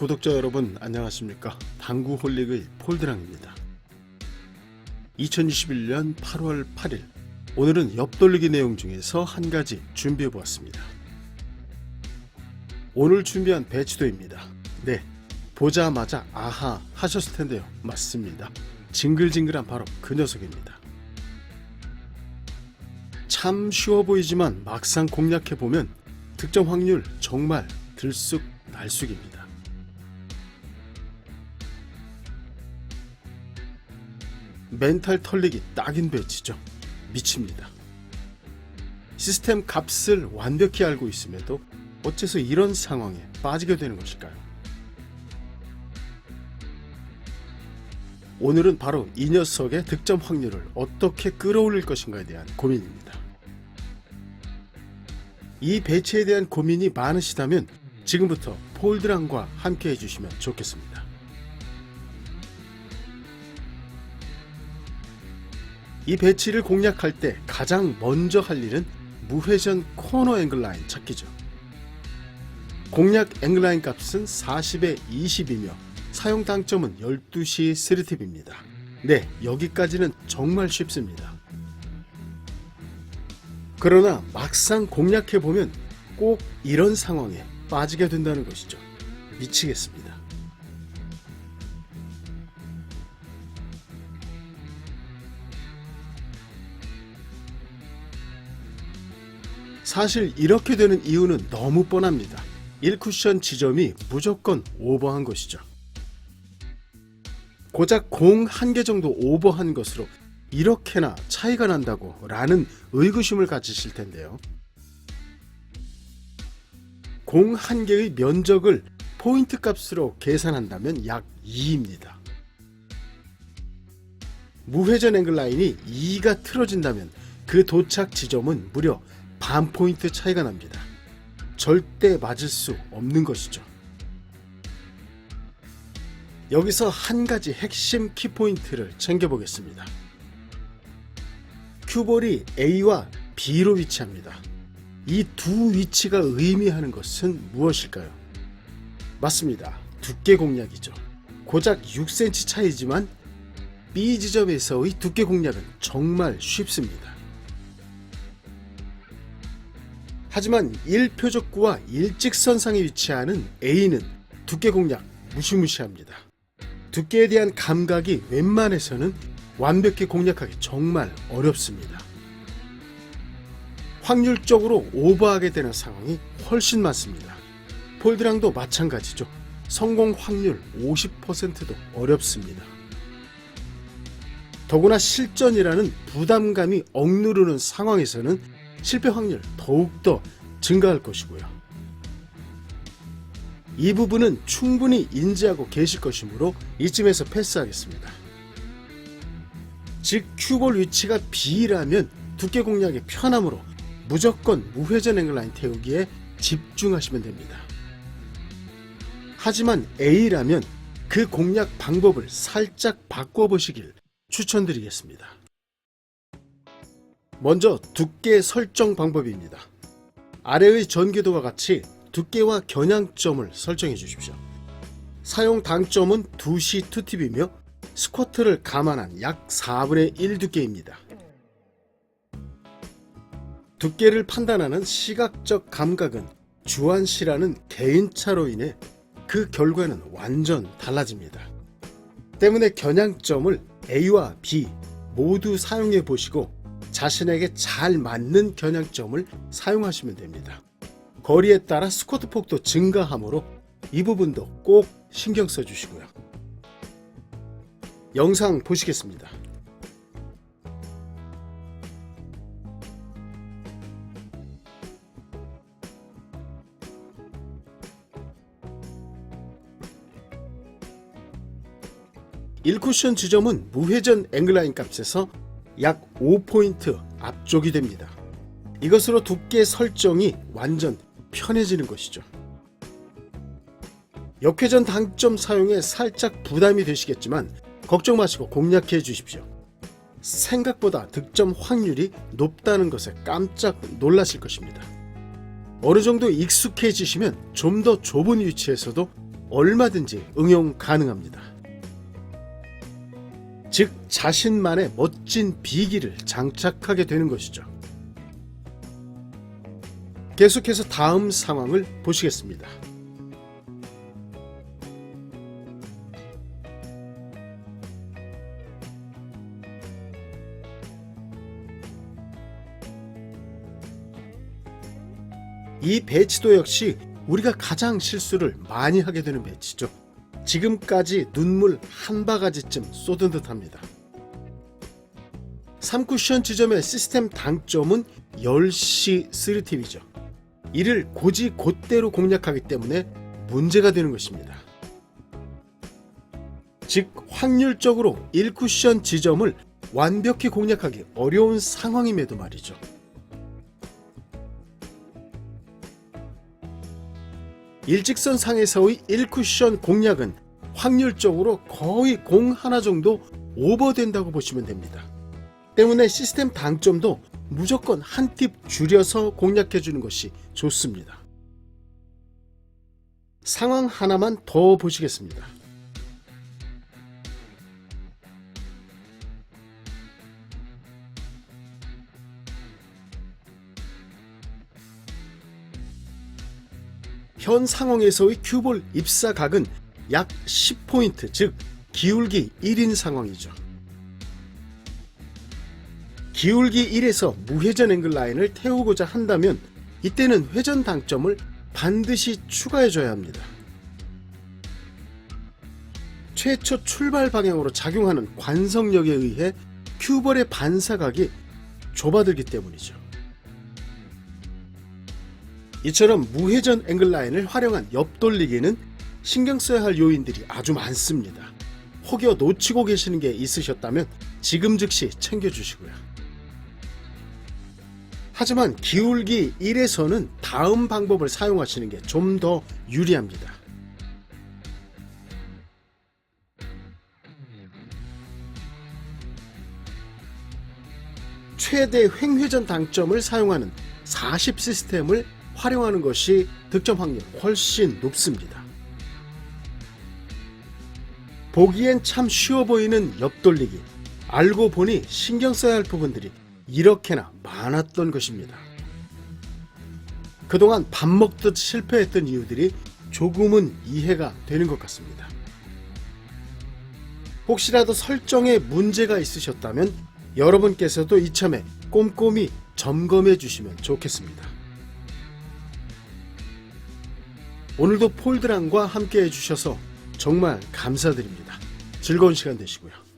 구독자 여러분 안녕하십니까. 당구홀릭의 폴드랑입니다. 2021년 8월 8일 오늘은 옆돌리기 내용 중에서 한 가지 준비해 보았습니다. 오늘 준비한 배치도입니다. 네, 보자마자 아하 하셨을 텐데요. 맞습니다. 징글징글한 바로 그 녀석입니다. 참 쉬워 보이지만 막상 공략해보면 득점 확률 정말 들쑥날쑥입니다. 멘탈 털리기 딱인 배치죠. 미칩니다. 시스템 값을 완벽히 알고 있음에도 어째서 이런 상황에 빠지게 되는 것일까요? 오늘은 바로 이 녀석의 득점 확률을 어떻게 끌어올릴 것인가에 대한 고민입니다. 이 배치에 대한 고민이 많으시다면 지금부터 폴드랑과 함께 해주시면 좋겠습니다. 이 배치를 공략할 때 가장 먼저 할 일은 무회전 코너 앵글 라인 찾기죠. 공략 앵글 라인 값은 40에 20이며 사용 당점은 12시 3팁입니다. 네, 여기까지는 정말 쉽습니다. 그러나 막상 공략해보면 꼭 이런 상황에 빠지게 된다는 것이죠. 미치겠습니다. 사실 이렇게 되는 이유는 너무 뻔합니다. 1쿠션 지점이 무조건 오버한 것이죠. 고작 공 한 개 정도 오버한 것으로 이렇게나 차이가 난다고 라는 의구심을 가지실 텐데요. 공 한 개의 면적을 포인트 값으로 계산한다면 약 2입니다. 무회전 앵글 라인이 2가 틀어진다면 그 도착 지점은 무려 반 포인트 차이가 납니다. 절대 맞을 수 없는 것이죠. 여기서 한 가지 핵심 키포인트를 챙겨보겠습니다. 큐볼이 A와 B로 위치합니다. 이 두 위치가 의미하는 것은 무엇일까요? 맞습니다. 두께 공략이죠. 고작 6cm 차이지만 B 지점에서의 두께 공략은 정말 쉽습니다. 하지만 1표적구와 일직선상에 위치하는 A는 두께 공략 무시무시합니다. 두께에 대한 감각이 웬만해서는 완벽히 공략하기 정말 어렵습니다. 확률적으로 오버하게 되는 상황이 훨씬 많습니다. 폴드랑도 마찬가지죠. 성공 확률 50%도 어렵습니다. 더구나 실전이라는 부담감이 억누르는 상황에서는 실패 확률 더욱더 증가할 것이고요. 이 부분은 충분히 인지하고 계실 것이므로 이쯤에서 패스하겠습니다. 즉 큐볼 위치가 B라면 두께 공략의 편함으로 무조건 무회전 앵글 라인 태우기에 집중하시면 됩니다. 하지만 A라면 그 공략 방법을 살짝 바꿔보시길 추천드리겠습니다. 먼저 두께 설정 방법입니다. 아래의 전개도와 같이 두께와 겨냥점을 설정해 주십시오. 사용 당점은 2시 2팁이며 스쿼트를 감안한 약 4분의 1 두께입니다. 두께를 판단하는 시각적 감각은 주안시라는 개인차로 인해 그 결과는 완전 달라집니다. 때문에 겨냥점을 A와 B 모두 사용해 보시고 자신에게 잘 맞는 겨냥점을 사용하시면 됩니다. 거리에 따라 스쿼트 폭도 증가하므로 이 부분도 꼭 신경 써주시고요. 영상 보시겠습니다. (1쿠션) 지점은 무회전 앵글라인 값에서 약 5포인트 앞쪽이 됩니다. 이것으로 두께 설정이 완전 편해지는 것이죠. 역회전 당점 사용에 살짝 부담이 되시겠지만 걱정 마시고 공략해 주십시오. 생각보다 득점 확률이 높다는 것에 깜짝 놀라실 것입니다. 어느 정도 익숙해지시면 좀 더 좁은 위치에서도 얼마든지 응용 가능합니다. 즉 자신만의 멋진 비기를 장착하게 되는 것이죠. 계속해서 다음 상황을 보시겠습니다. 이 배치도 역시 우리가 가장 실수를 많이 하게 되는 배치죠. 지금까지 눈물 한 바가지쯤 쏟은 듯 합니다. 3쿠션 지점의 시스템 당점은 10시 3팁이죠. 이를 곧대로 공략하기 때문에 문제가 되는 것입니다. 즉 확률적으로 1쿠션 지점을 완벽히 공략하기 어려운 상황임에도 말이죠. 일직선 상에서의 1쿠션 공략은 확률적으로 거의 공 하나 정도 오버된다고 보시면 됩니다. 때문에 시스템 당점도 무조건 한 팁 줄여서 공략해주는 것이 좋습니다. 상황 하나만 더 보시겠습니다. 현 상황에서의 큐볼 입사각은 약 10포인트, 즉 기울기 1인 상황이죠. 기울기 1에서 무회전 앵글 라인을 태우고자 한다면 이때는 회전 당점을 반드시 추가해줘야 합니다. 최초 출발 방향으로 작용하는 관성력에 의해 큐볼의 반사각이 좁아들기 때문이죠. 이처럼 무회전 앵글 라인을 활용한 옆돌리기는 신경 써야 할 요인들이 아주 많습니다. 혹여 놓치고 계시는 게 있으셨다면 지금 즉시 챙겨주시고요. 하지만 기울기 1에서는 다음 방법을 사용하시는 게 좀 더 유리합니다. 최대 횡회전 당점을 사용하는 40 시스템을 활용하는 것이 득점 확률 훨씬 높습니다. 보기엔 참 쉬워 보이는 옆돌리기, 알고 보니 신경 써야 할 부분들이 이렇게나 많았던 것입니다. 그동안 밥 먹듯 실패했던 이유들이 조금은 이해가 되는 것 같습니다. 혹시라도 설정에 문제가 있으셨다면 여러분께서도 이참에 꼼꼼히 점검해 주시면 좋겠습니다. 오늘도 폴드랑과 함께 해주셔서 정말 감사드립니다. 즐거운 시간 되시고요.